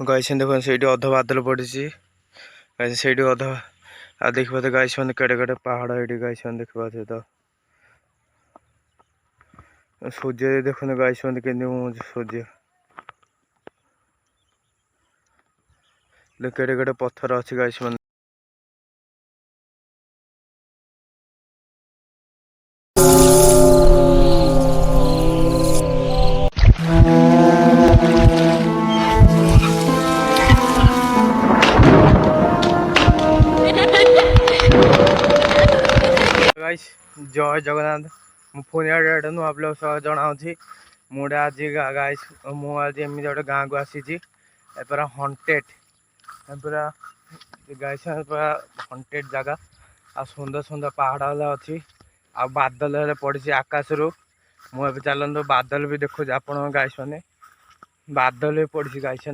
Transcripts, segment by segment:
Guys देखो से अध बादल पड़ी से अध आ देखिए गाइस मैंने केड़े केड़े पहाड़ ये गाइस मैंने देखिए तो सूर्य देखो गाइस मैंने के सूर्य केड़े केड़े पत्थर अच्छे गाइस मैंने गाइस जय जगन्नाथ मुझे नुआ ब्लॉग सह जनावि मुझे आज गाइस मुझे एमती गोटे गाँव को आसी पूरा हंटेड पूरा गाइस पूरा हंटेड जगह आ सुंदर सुंदर पहाड़ वाला अच्छी आ बादल पड़ी आकाश रू मुझे चलते बादल भी देखो आप गाइस मैंने बादल भी पड़ी गाइस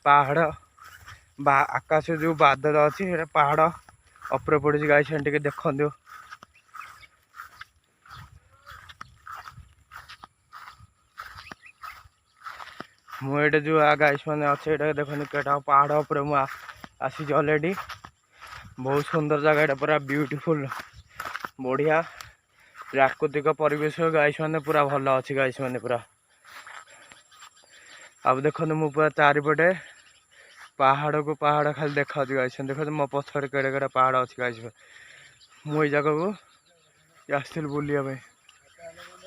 पहाड़ आकाश जो बादल अच्छी पहाड़ अपर पड़ी गाइस टे देखु मुझे जो गाइस मैंने अच्छे देखो केटा पहाड़ उपर आसी अलरेडी बहुत सुंदर जगह ये पूरा ब्यूटीफुल बढ़िया प्राकृतिक परिवेश गाइस मैंने पूरा भल अच्छी गाइस मैंने पूरा अब देखो मु पूरा चारिपटे पहाड़ को पहाड़ खाली देखा गाइस देखो मो पछरे केड़े केड़े पहाड़ अच्छी गाइस मुझे जगह को आसती बुलाया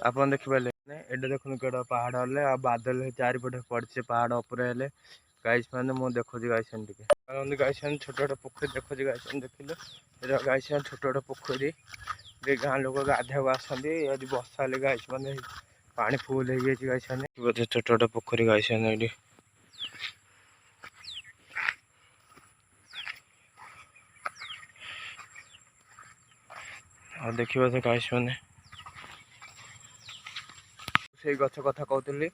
आप देखिपारे ये देखो केड़ा पहाड़ हेल्ले बादल चारिपटे पड़े पहाड़ उपरे गाइस मैंने मुझे देखो गाइस गाइस छोट छोट पोखरी देखो गाइस देखिले गाइस छोट छोट पोखरी गाँ लोक गाधे आसती बर्षा हेल्ले गाइस मैंने पानी फुल हो गई गाइस मैंने छोट छोट पोखरी गाइस मैंने देखिए से गाइस मैंने से गछ कथा कहती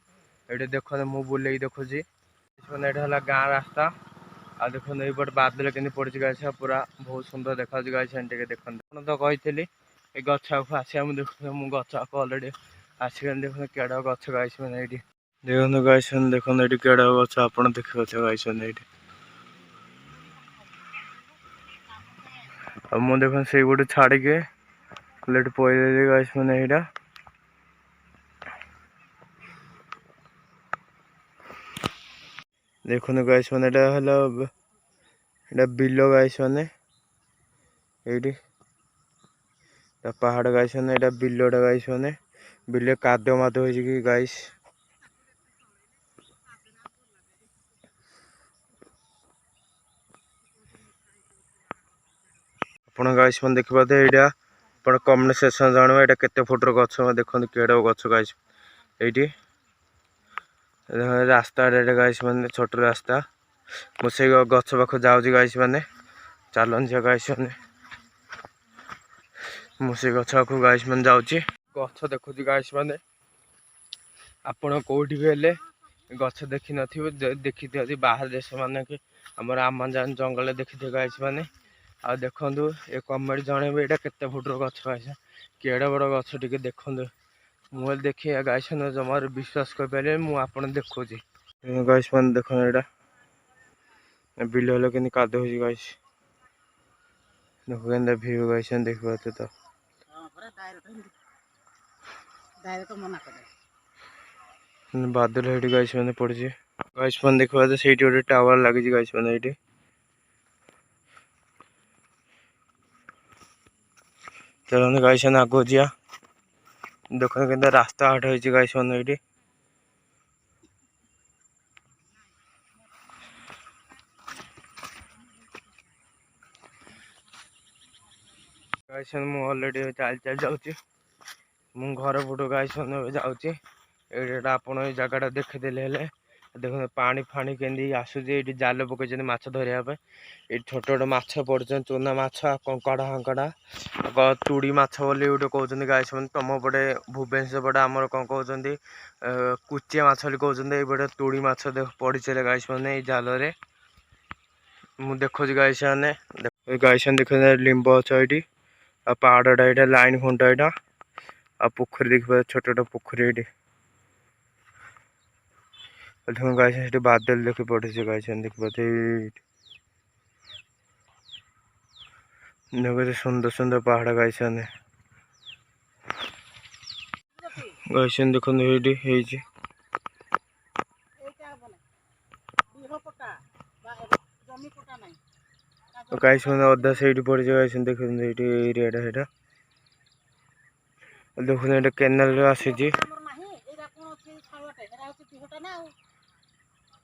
ये देख मु बुले देखुची मैंने ये गाँ रास्ता आ देखो ये बादल के पड़ी गाइस पूरा बहुत सुंदर देखा गाइस देखते तो कही ये गछ आसा मुझे मुझे गछ अलरेडी आसिक देख केड़ गछ गाइस मैंने ये देखो गाइस देखो ये केड़ गछ आप देखिए गाइस मैंने मुझे देख से गोटे छाड़ी के पड़े गाइस मैंने यहाँ देखो गाइस मैंने बिल गाइस मैंने ये पहाड़ गाइस मैंने यहाँ बिलटा गाइस मैंने बिल कादो मादो हो गाइस आप गाइस मैंने देखिए यहाँ आप कमेंट सेक्शन जानवे यहाँ केते फुटर गछ देखते केड़ गछ गाइस ये रास्ता गाइस मैंने छोट रास्ता मुझे गछ पाख जाऊँ गाइस मैंने चलन गाइस मैंने मुझे गछ पाख गाइस मैंने जाऊँगी गछ देखु गाइस मैंने आपण कौटी भी हेले गछ देखी न देखी बाहर देश मान कि आम आमाजान जंगल देखी गाइस मैंने आ देखु ये कमेंट जनइबे यहाँ केते फुटर गछ गाइस केड़े बड़ गछ टे देखु मुझे देखिए गाइस जमार विश्वास कर पारे मुझे देखुची गाइस मैंने देख यहाँ बिल हेल्ले कि कादो हो गाइस देखो के भ्यू गाइस देख पाते तो बादल ये गाइस मैंने पड़ी गाइस मैंने देख पाते से गोटे टावर लगी गाइस मैंने ये चलो गाइस मैंने आगो जा देख के रास्ता हाट हो गाइस मैंने ये गाइस मु अलरेडी चल चल जाऊँगी मु घर पटू गाइस मैंने जाऊँगी ये आप जगह देखीदे देखो पानी फाणी के आसूस ये जाल पकड़ माछ धरने ये छोट छोट माछ पड़ चूना माछ कंकड़ा फंकड़ा तुड़ी माछ बोली गोटे कहते गाइस मैंने तुम पटे भुवनेश्वर पटे आमर कौन कहते कुचिया माछ कहते ये तुड़ी माछ पड़ी गाइस मैंने जाल मुझे देखुची गाइस मैंने गाइस मैंने देख लिंब अच्छा ये पहाड़टा ये लाइन खुंटा यहाँ आ पोखरी देखिए छोट छोट पोखरी ये देखो गाइस ये बादल देखि पड़े गाइस देखि पाते देखो सुंदर सुंदर पहाड़ गाइस गाइस देखो ये गाइस अधा से पड़े गाइस देखो एरिया एटा देखो ये केनाल आसी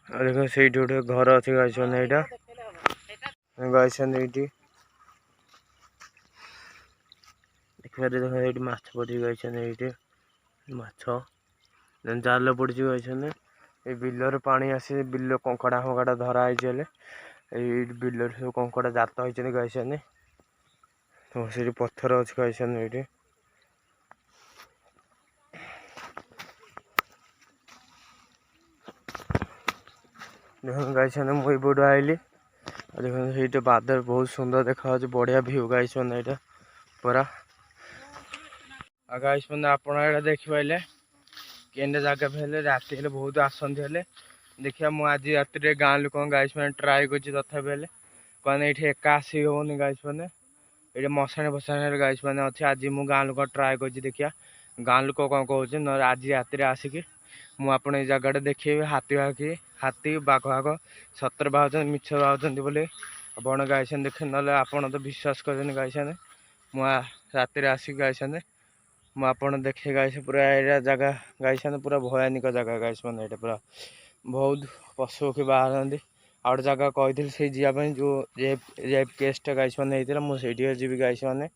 देखो से गोटे घर अच्छे गाइस गाइस देखिए देखो ये माछ पड़ी गाइस माछ जाल पड़ी गाइस ये बिलर पानी आसी बिल कंकड़ा फंकड़ा धरा है बिलर सब कंकड़ा जात होती गाइस तो से पत्थर अच्छे गाइस ये देखो गाइस मुई बड़ आइली देखो ये बादल बहुत सुंदर देखा बढ़िया व्यू गाइस यहाँ पूरा गाइस आप देखिए केन्दा जगह भी राति बहुत आसती है देखिए मुझे राति गाँ लोक गाइस मैंने ट्राए कर तथापि कहने ये एका आसी होनी गाइस मैंने ये मशाणी फसाणी गाइस मैंने अच्छे आज मुझे गाँ लोक ट्राए कर देखिया गाँ लोक कौन कहे ना आज राति आसिक मुझे जगह देखिए हाथी हाथी बाघ बाघ सतर बाहर मिछ बाहर बोले बण गाइस देखे ना आप तो विश्वास करें गाइस मुझे राति आसिक गाइस मुझे देखे गाइस पूरा एरिया जगह गाइस पूरा भयानिक जगह गाइस मैंने ये पूरा बहुत पशु पक्षी बाहर आउट जगह कही से जावाई जो केसटा गाइस मैंने मुझे जी गाइस मैंने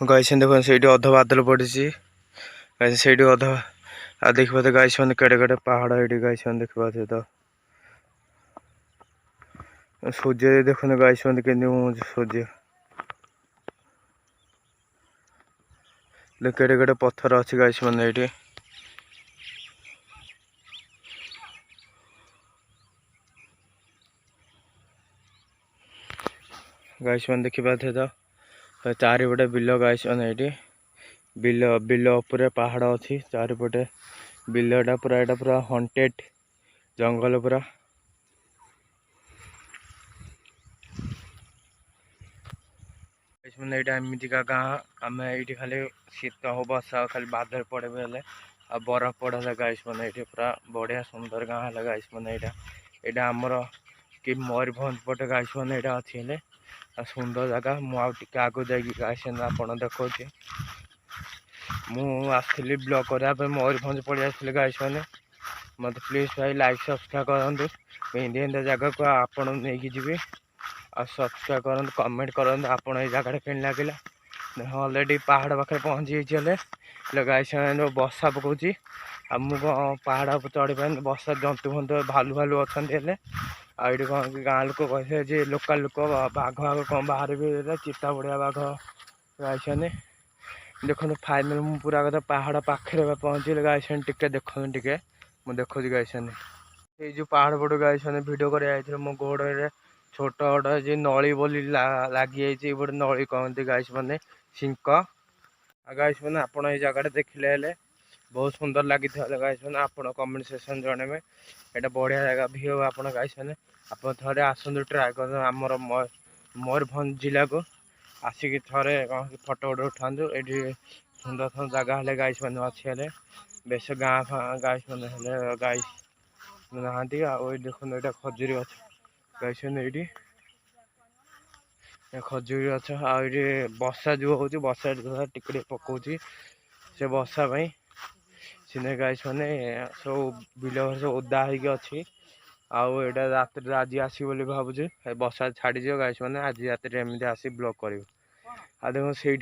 गाइस देखो से अध बादल पड़ी गाइस से अध आ देख पाते गाइस मैंने केड़े केड़े पहाड़ ये गाइस मैंने देख पाते तो सूर्य देखो गाइस मैंने के सूर्य केड़े केड़े पत्थर अच्छे गाइस मैंने ये गाइस मैंने देखी पाते तो चारिपटे बिल गाइस मैंने ये बिल बिल उपर पहाड़ अच्छी चारिपटे बिलटा पूरा यहाँ पूरा हंटेड जंगल पूरा मैंने यहाँ एमतीका गाँ आम ये खाली शीत हो बसा खाली बादल पड़े बेले आ बरफ पड़े गाइस मैंने ये पूरा बढ़िया सुंदर गाँ है गाइस मैंने यहाँ आमर कि मयूरभंज पटे गाइस मैंने यहाँ अच्छी सुंदर जगह मुझे आगे जाकि गाइस आप देखा मुझे ब्लॉग करने मयूरभंज पड़े आसती गाइस मैंने मत प्लीज भाई लाइक सब्सक्राइब करूँ इंडिया जगह को आपड़ नहीं जी आ सब्सक्राइब करूँ कमेंट करूँ आपड़ ये जगह के लगे अलरेडी पहाड़ पाखे पहुँची जाइए गाइस बसा पकाऊँगी आमको पहाड़ चढ़ी पारे बसा जंतु फंतु भालू भालू अच्छा आईटी कौन गाँ लोक कहे लोकाल लोक बाघ बाघ कौन बाहर भी चिता बढ़िया बाघ गाइस देखो फाइनाल मु पूरा कथा पहाड़ पाखे पहुँचे गाइस टे देखो टे मुझे देखो गाइस ये जो पहाड़ पड़ गाइस भिड कर मो गोड़े छोट गोटे जी नली बोली लगी गोटे नली कहते गाइस मैंने सिंक गाइस मैंने आप जगह देखिले बहुत सुंदर लगी गाइस मैंने आप कमेंट सेक्शन जनइबे यहाँ बढ़िया जगह व्यू आप गाइस मैंने आप थे आसतु ट्राए कर आमर मयूरभंज जिला को आसिक थे फटो फटो उठाऊ ये सुंदर सुंदर जगह है गाइस मैंने अच्छे बेस गाँ गाइस मैंने गाइस नहा देखो ये खजुरी गछ गाइस ये खजुरी गछ आए बसा जो हूँ बसा टिके पकाऊँच से बसापी सीने गाइस मैंने सब बिल सब ओदा होगी आउ एटा रात आज आस भावुँ बसा छाड़ी गाइस मैंने आज रात एमती आसी ब्लॉग कर आ देखो से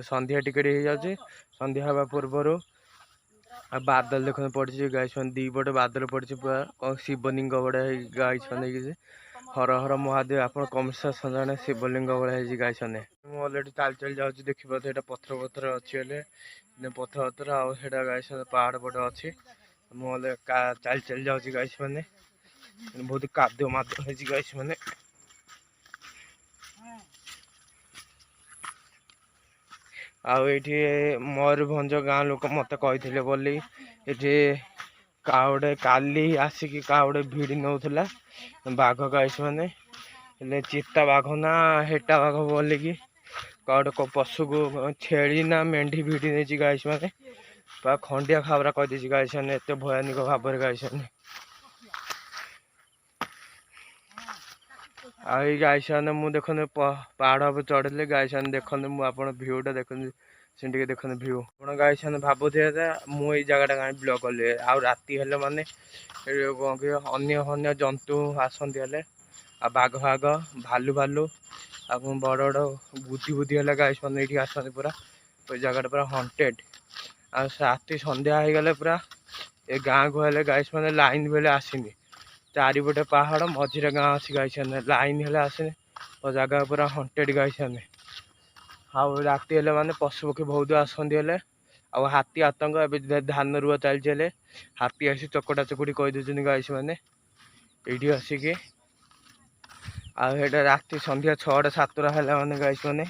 संध्या टिकेट हो जाए संध्या हवा पूर्वर आ बादल देखो पड़ी गाइस मैंने दी पटे बादल पड़ी पूरा शिवलिंग बड़े गाइस मैंने हर हर महादेव आप कमेंट जाने शिवलिंग भाई गाइस मैंने अलरेडी चल चल जाऊँगी देखिए तो यहाँ पत्थर पत्थर अच्छी पत्थर पत्थर आटा गाइस पहाड़ पटे अच्छी मुझे चल चल जाऊँगी गाइस मैंने बहुत कादो मादो है गाइस मैंने आउ ये मयूरभंज गाँ लोक मत कही बोली ये काउडे काली आसिकी काउडे भिड़ी नौला बाघ गाइस मैंने हेले चित्ता बाघ ना हेटा बाघ बोलिकी काउडे पशु को छेली ना मेंढी भिड़ी नहीं गाइस मैंने खंडिया खाबरा कहीदे गाइस मैंने एत भयानक भाव में गाइस मैंने आई गाइस मैंने मुझे देखते पहाड़ पर चढ़े गाइस मैंने देखते मुझे भ्यूटा देखते से देखते भ्यू आप गाइस मैंने भावुथे मुझे जगह कहीं ब्लॉग कली आ राति हेले माने कौन कि अन्य जंतु आसती हेले आ बाघ फाघ भालू भालू आ बड़ बड़ बुद्धि बुद्धि है गाइस मैंने ये आसती पूरा जगह पूरा हंटेड आ राति संध्या हो गले पूरा ए गाँ को हेले गाइस मैंने लाइन बेले आसनी चारिपटे पहाड़ मझे गाँ अच्छी गाइस मैंने लाइन हेले आसनी तो जगह पूरा हंटेड गाइस मैंने आउ राति हेले माने पशु पक्षी बहुत आसती हेले आ हाथी आतंक ए धान रुआ चलचे हाथी आसी चकटा चकुटी कहीदे गाइस मैंने ये आसिकी आटा राति संध्या 6टा 7टा है माने गाइस मैंने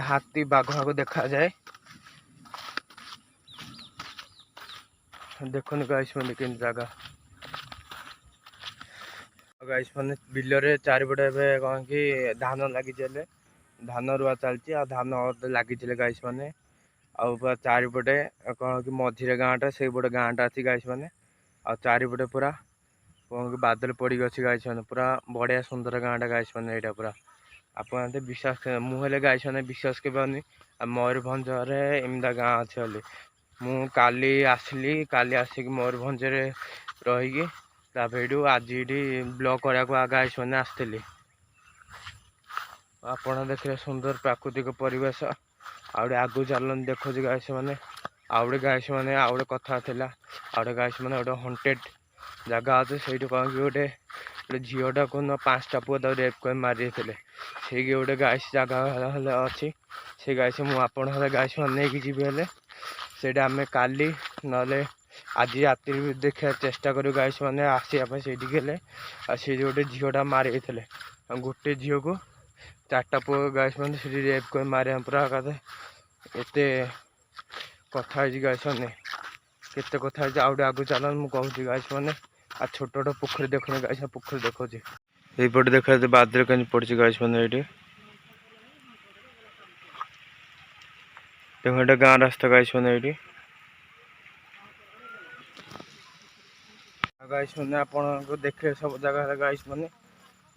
हाथी बाघ फाघ देखा जाए देखो गाइस मैंने कि जगह गाइस मैंने बिलरे चारिपटे कौन कि धान लगी धान रुआ चलती आ धान लगी गाइस मैंने आ चारिपटे कौन कि मझे गाँटा से पटे गाँटा अच्छी गाइस मैंने आ चारिपटे पूरा कौन कि बादल पड़ी अच्छी गाइस मैंने पूरा बढ़िया सुंदर गाँटा गाइस मैंने यहाँ पूरा आप विश्वास मुझे गाइस मैंने विश्वास के मयूरभंज एमदा गाँ अच्छे बोली मु काली आसली काली आसिक मयूरभंज रहीकि आज ये ब्लॉग कराया गाइस मैंने आसती आप देखिए सुंदर प्राकृतिक परिवेश आउे आगू चलन देखो गाइस मैंने आउे गाइस मैंने आउे कथा आउे गाइस मैंने गोटे हंटेड जगह अच्छे से कौन कि गोटे झीटा को 5टा पुआ रेप कर मारी से गोटे गाइस जगह अच्छी से गाइस मुझे गाइस मैंने नहीं जी से आम काली ना आज राति देखा चेष्टा करूँ गाइस मैंने आसपा से गोटे झीटा मारी गोटे झील को 4टा पुआ गाइस मैंने से रेप कर मारे पूरा एत कथा गाइस मैंने केते कथा आउे आगू चलन मुझे गाइस मैंने आ छोट छोट पोखरी देखने गाइस पोखरी देखो यहीपटे देखा बादल कहीं पड़ी गाइस मैंने ये देखो गाँ रास्ता गाइस मैंने ये गाइस मैंने आपको देखे सब जगह गाइस मैंने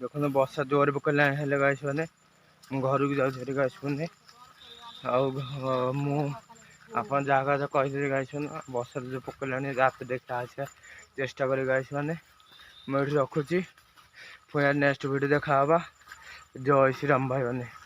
देखो बर्षा जोर पकड़ा है गाइस मैंने घर को जाऊँ गाइस मैंने आप जगह कही गाइस मैंने बर्षा जो पकड़ा रात देखा चेष्टा करें गाइस मैंने मुझे रखुची पुणी नेक्स्ट वीडियो देखा जय श्री राम भाई मैंने।